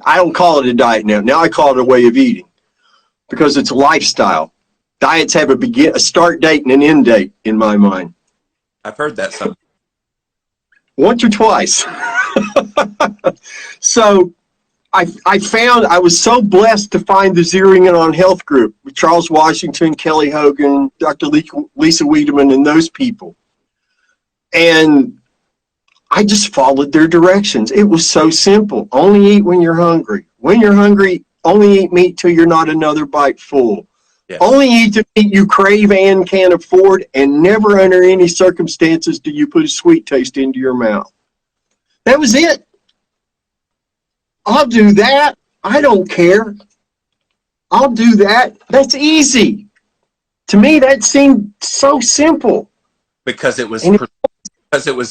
I don't call it a diet now. Now I call it a way of eating because it's a lifestyle. Diets have a start date and an end date in my mind. I've heard that somewhere. Once or twice. So I found I was so blessed to find the Zeroing In on Health group with Charles Washington, Kelly Hogan, Dr. Lisa Wiedemann, and those people. And I just followed their directions. It was so simple. Only eat when you're hungry. When you're hungry, only eat meat till you're not another bite full. Yes. Only eat the meat you crave and can afford, and never under any circumstances do you put a sweet taste into your mouth. That was it. I'll do that. I don't care. I'll do that. That's easy. To me, that seemed so simple. Because it was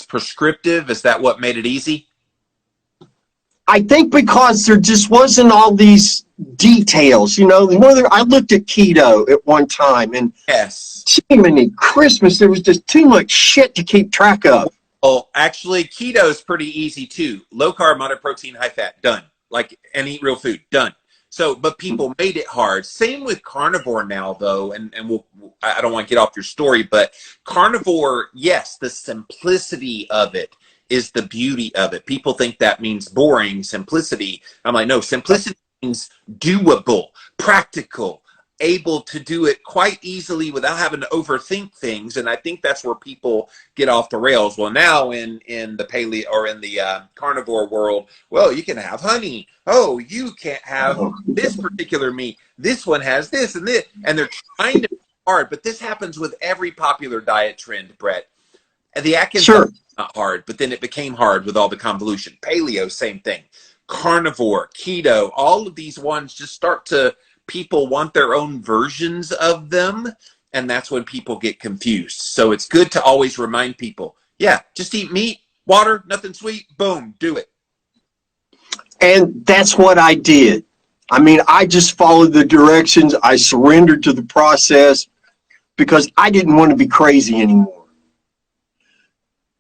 prescriptive? Is that what made it easy? I think because there just wasn't all these details, you know. I looked at keto at one time, and yes, Jiminy Christmas, there was just too much shit to keep track of. Oh, actually, keto is pretty easy too. Low carb, moderate protein, high fat, done. Like, and eat real food, done. So, but people made it hard. Same with carnivore now, though, and I don't want to get off your story, but carnivore, yes, the simplicity of it is the beauty of it. People think that means boring, simplicity. I'm like, no, simplicity means doable, practical, able to do it quite easily without having to overthink things. And I think that's where people get off the rails. Well, now in the paleo or in the carnivore world, well, you can have honey. Oh, you can't have this particular meat. This one has this and this. And they're trying to be hard, but this happens with every popular diet trend, Brett. And the Atkins sure. Not hard, but then it became hard with all the convolution. Paleo, same thing. Carnivore, keto, all of these ones just start to, people want their own versions of them, and that's when people get confused. So it's good to always remind people, yeah, just eat meat, water, nothing sweet, boom, do it. And that's what I did. I mean, I just followed the directions. I surrendered to the process because I didn't want to be crazy anymore.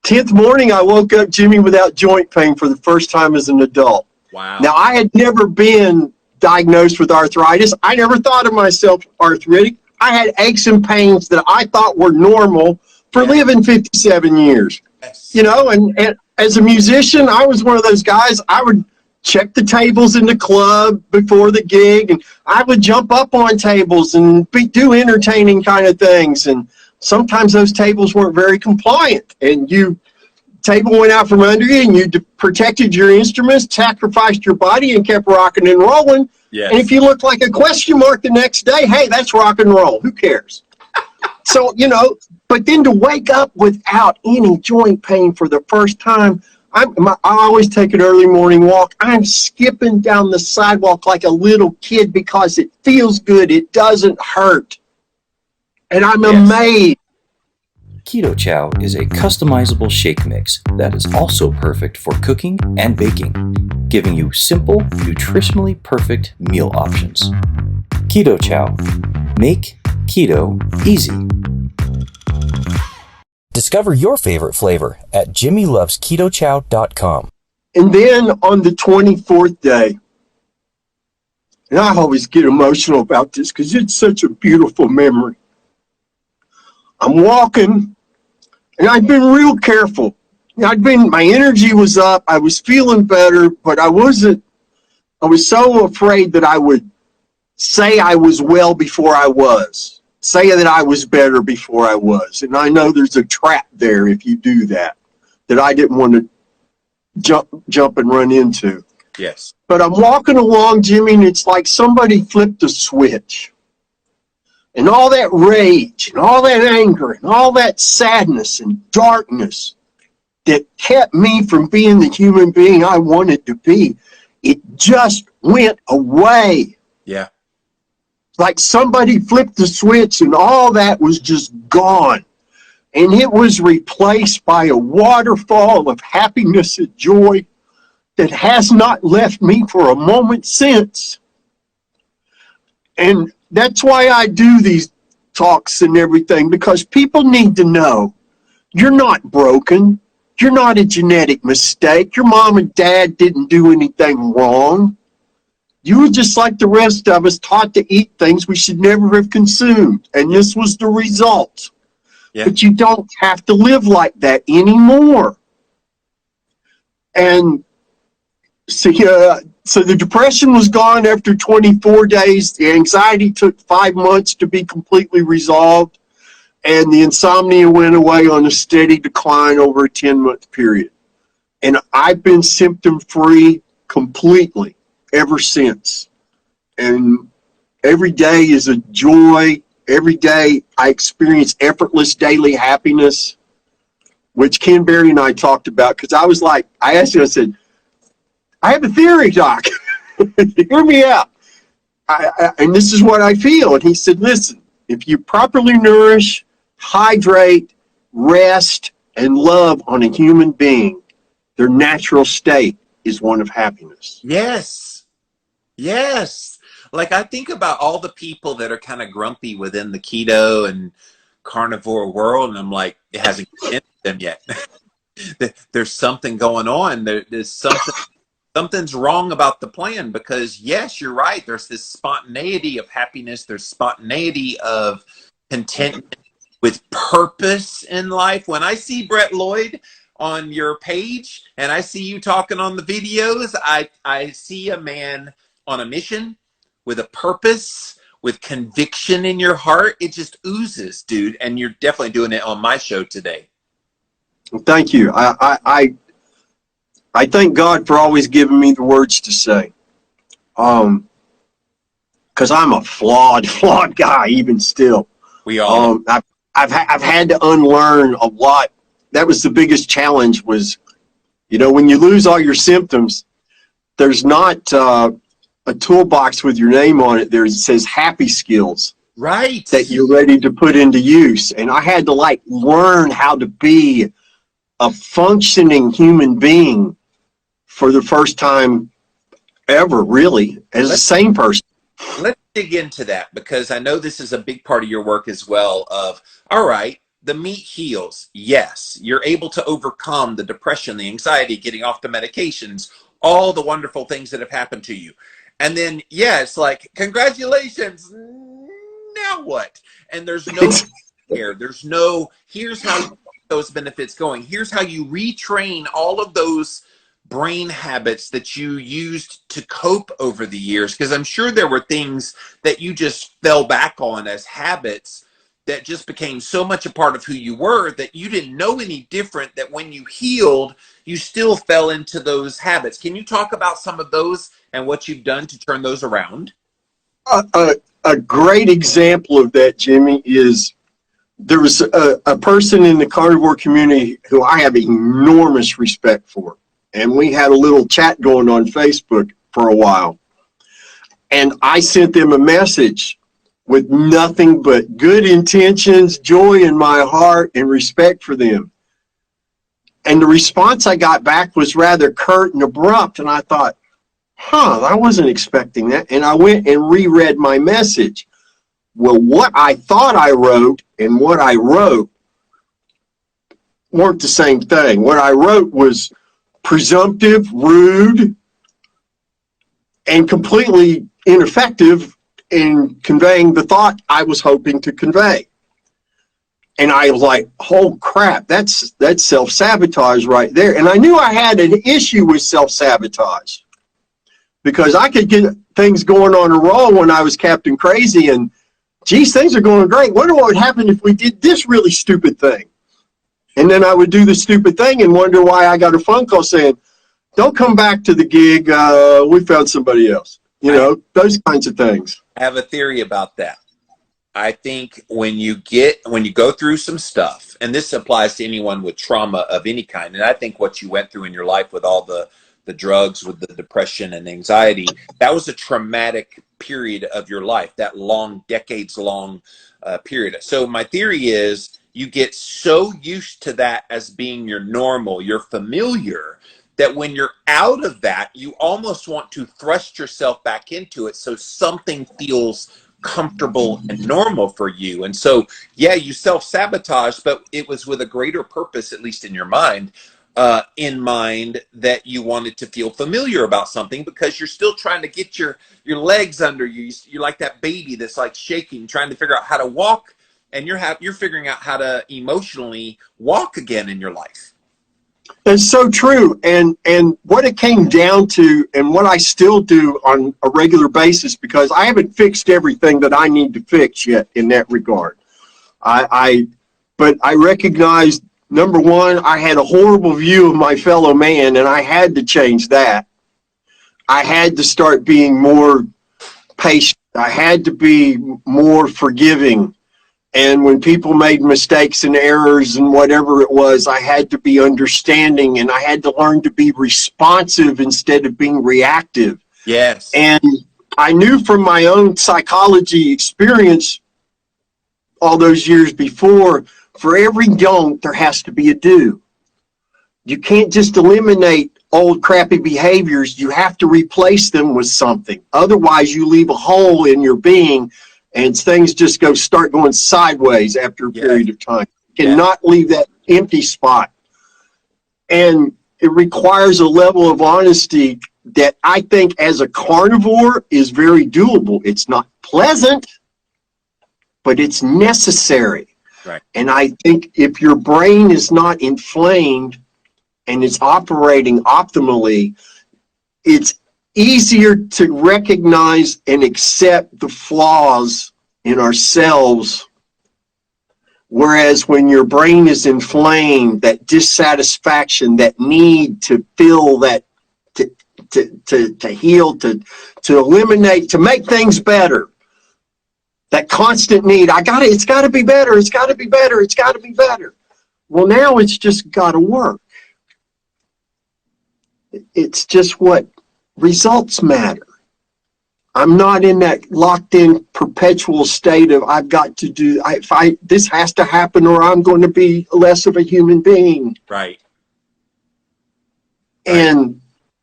10th morning, I woke up, Jimmy, without joint pain for the first time as an adult. Wow. Now, I had never been diagnosed with arthritis. I never thought of myself arthritic. I had aches and pains that I thought were normal for living 57 years. Yes. You know, and as a musician, I was one of those guys, I would check the tables in the club before the gig, and I would jump up on tables and do entertaining kind of things. And sometimes those tables weren't very compliant, and table went out from under you, and you protected your instruments, sacrificed your body, and kept rocking and rolling. Yes. And if you looked like a question mark the next day, hey, that's rock and roll. Who cares? So, you know, but then to wake up without any joint pain for the first time, I always take an early morning walk. I'm skipping down the sidewalk like a little kid because it feels good. It doesn't hurt. And I'm amazed. Keto Chow is a customizable shake mix that is also perfect for cooking and baking, giving you simple, nutritionally perfect meal options. Keto Chow. Make keto easy. Discover your favorite flavor at jimmylovesketochow.com. And then on the 24th day, and I always get emotional about this because it's such a beautiful memory. I'm walking, and I'd been real careful. My energy was up, I was feeling better, but I was so afraid that I would say I was well before I was, say that I was better before I was. And I know there's a trap there if you do that I didn't want to jump and run into. Yes. But I'm walking along, Jimmy, and it's like somebody flipped a switch. And all that rage and all that anger and all that sadness and darkness that kept me from being the human being I wanted to be, it just went away. Yeah. Like somebody flipped the switch and all that was just gone. And it was replaced by a waterfall of happiness and joy that has not left me for a moment since. And that's why I do these talks and everything, because people need to know you're not broken. You're not a genetic mistake. Your mom and dad didn't do anything wrong. You were just like the rest of us, taught to eat things we should never have consumed. And this was the result. Yeah. But you don't have to live like that anymore. And so the depression was gone after 24 days. The anxiety took 5 months to be completely resolved. And the insomnia went away on a steady decline over a 10-month period. And I've been symptom-free completely ever since. And every day is a joy. Every day I experience effortless daily happiness, which Ken Berry and I talked about, because I was like, I asked him, I said, I have a theory, Doc. Hear me out. And this is what I feel. And he said, listen, if you properly nourish, hydrate, rest, and love on a human being, their natural state is one of happiness. Yes. Yes. Like, I think about all the people that are kind of grumpy within the keto and carnivore world, and I'm like, it hasn't hit them yet. There's something going on. There's something's wrong about the plan, because yes, you're right. There's this spontaneity of happiness. There's spontaneity of contentment with purpose in life. When I see Brett Lloyd on your page and I see you talking on the videos, I see a man on a mission with a purpose, with conviction in your heart. It just oozes, dude. And you're definitely doing it on my show today. Well, thank you. I thank God for always giving me the words to say. Because I'm a flawed guy, even still. We all. I've had to unlearn a lot. That was the biggest challenge. Was, when you lose all your symptoms, there's not a toolbox with your name on it. It says happy skills. Right. That you're ready to put into use. And I had to learn how to be a functioning human being for the first time ever, really, as a sane person. Let's dig into that, because I know this is a big part of your work as well. Of, all right, the meat heals. Yes, you're able to overcome the depression, the anxiety, getting off the medications, all the wonderful things that have happened to you. And then, yeah, it's like, congratulations. Now what? And there's no care. There's no, here's how you get those benefits going. Here's how you retrain all of those brain habits that you used to cope over the years. Because I'm sure there were things that you just fell back on as habits that just became so much a part of who you were that you didn't know any different, that when you healed, you still fell into those habits. Can you talk about some of those and what you've done to turn those around? A great example of that, Jimmy, is there was a person in the carnivore community who I have enormous respect for. And we had a little chat going on Facebook for a while. And I sent them a message with nothing but good intentions, joy in my heart, and respect for them. And the response I got back was rather curt and abrupt. And I thought, I wasn't expecting that. And I went and reread my message. Well, what I thought I wrote and what I wrote weren't the same thing. What I wrote was presumptive, rude, and completely ineffective in conveying the thought I was hoping to convey. And I was like, oh crap, that's self-sabotage right there. And I knew I had an issue with self-sabotage, because I could get things going on a roll when I was Captain Crazy, and geez, things are going great. Wonder what would happen if we did this really stupid thing. And then I would do the stupid thing and wonder why I got a phone call saying, don't come back to the gig. We found somebody else. Those kinds of things. I have a theory about that. I think when you go through some stuff, and this applies to anyone with trauma of any kind, and I think what you went through in your life with all the drugs, with the depression and anxiety, that was a traumatic period of your life, that long, decades-long period. So my theory is you get so used to that as being your normal, your familiar, that when you're out of that, you almost want to thrust yourself back into it so something feels comfortable and normal for you. And so, yeah, you self-sabotage, but it was with a greater purpose, at least in your mind. in mind that you wanted to feel familiar about something, because you're still trying to get your legs under you. You're like that baby that's like shaking, trying to figure out how to walk, and you're figuring out how to emotionally walk again in your life. That's so true. And what it came down to, and what I still do on a regular basis, because I haven't fixed everything that I need to fix yet in that regard. But I recognized, number one, I had a horrible view of my fellow man, and I had to change that. I had to start being more patient. I had to be more forgiving. And when people made mistakes and errors and whatever it was, I had to be understanding, and I had to learn to be responsive instead of being reactive. Yes. And I knew from my own psychology experience all those years before, for every don't, there has to be a do. You can't just eliminate old crappy behaviors. You have to replace them with something. Otherwise, you leave a hole in your being, and things just start going sideways after a period of time. You cannot leave that empty spot. And it requires a level of honesty that I think as a carnivore is very doable. It's not pleasant, but it's necessary. Right. And I think if your brain is not inflamed and it's operating optimally, it's easier to recognize and accept the flaws in ourselves. Whereas when your brain is inflamed, that dissatisfaction, that need to feel that, to heal, to eliminate, to make things better, that constant need, it's got to be better, it's got to be better, it's got to be better. Well, now it's just got to work. It's just what results matter. I'm not in that locked in perpetual state of I've got to do, this has to happen or I'm going to be less of a human being. Right. And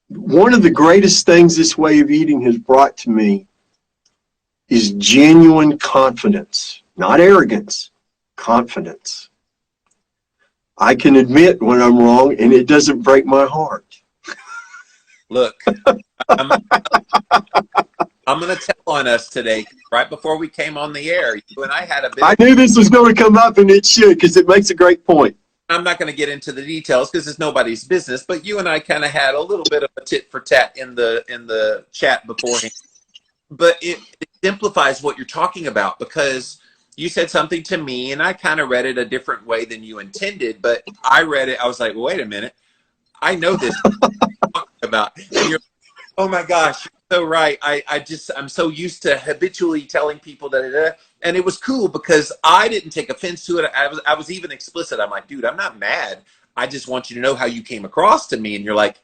one of the greatest things this way of eating has brought to me is genuine confidence, not arrogance, confidence. I can admit when I'm wrong, and it doesn't break my heart. Look, I'm going to tell on us today. Right before we came on the air, you and I had a bit. I knew this was going to come up, and it should, because it makes a great point. I'm not going to get into the details because it's nobody's business, but you and I kind of had a little bit of a tit for tat in the chat beforehand. But it simplifies what you're talking about, because you said something to me and I kind of read it a different way than you intended, but I read it. I was like, well, wait a minute. I know this about. And you're, oh my gosh, you're so right. I'm so used to habitually telling people that, and it was cool because I didn't take offense to it. I was even explicit. I'm like, dude, I'm not mad. I just want you to know how you came across to me. And you're like,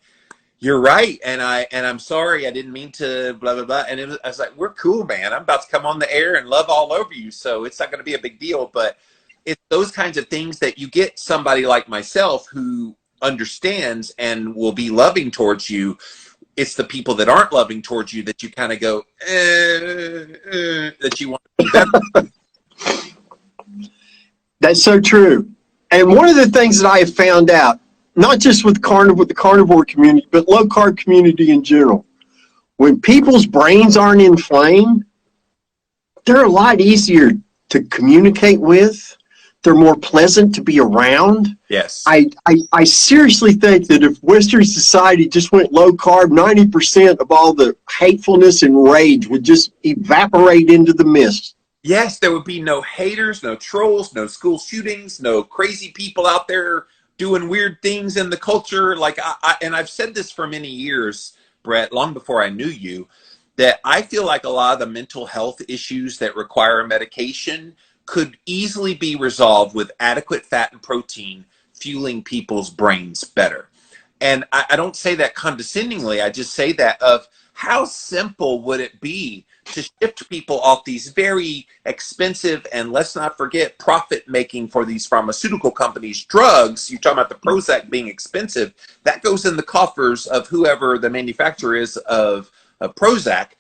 you're right, and I'm sorry, I didn't mean to blah blah blah. And I was like, we're cool, man. I'm about to come on the air and love all over you, so it's not going to be a big deal. But it's those kinds of things that you get somebody like myself who understands and will be loving towards you. It's the people that aren't loving towards you that you kind of go that you want to be better. That's so true. And one of the things that I have found out, not just with the carnivore community, but low carb community in general, when people's brains aren't inflamed, they're a lot easier to communicate with. They're more pleasant to be around. Yes. I seriously think that if Western society just went low carb, 90% of all the hatefulness and rage would just evaporate into the mist. Yes, there would be no haters, no trolls, no school shootings, no crazy people out there doing weird things in the culture. Like and I've said this for many years, Brett, long before I knew you, that I feel like a lot of the mental health issues that require medication could easily be resolved with adequate fat and protein fueling people's brains better. And I don't say that condescendingly. I just say that of how simple would it be to shift people off these very expensive and, let's not forget, profit making for these pharmaceutical companies drugs. You're talking about the Prozac being expensive. That goes in the coffers of whoever the manufacturer is of Prozac.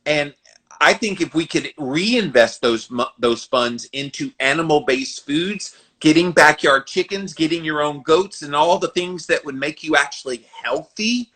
And I think if we could reinvest those funds into animal-based foods, getting backyard chickens, getting your own goats, and all the things that would make you actually healthy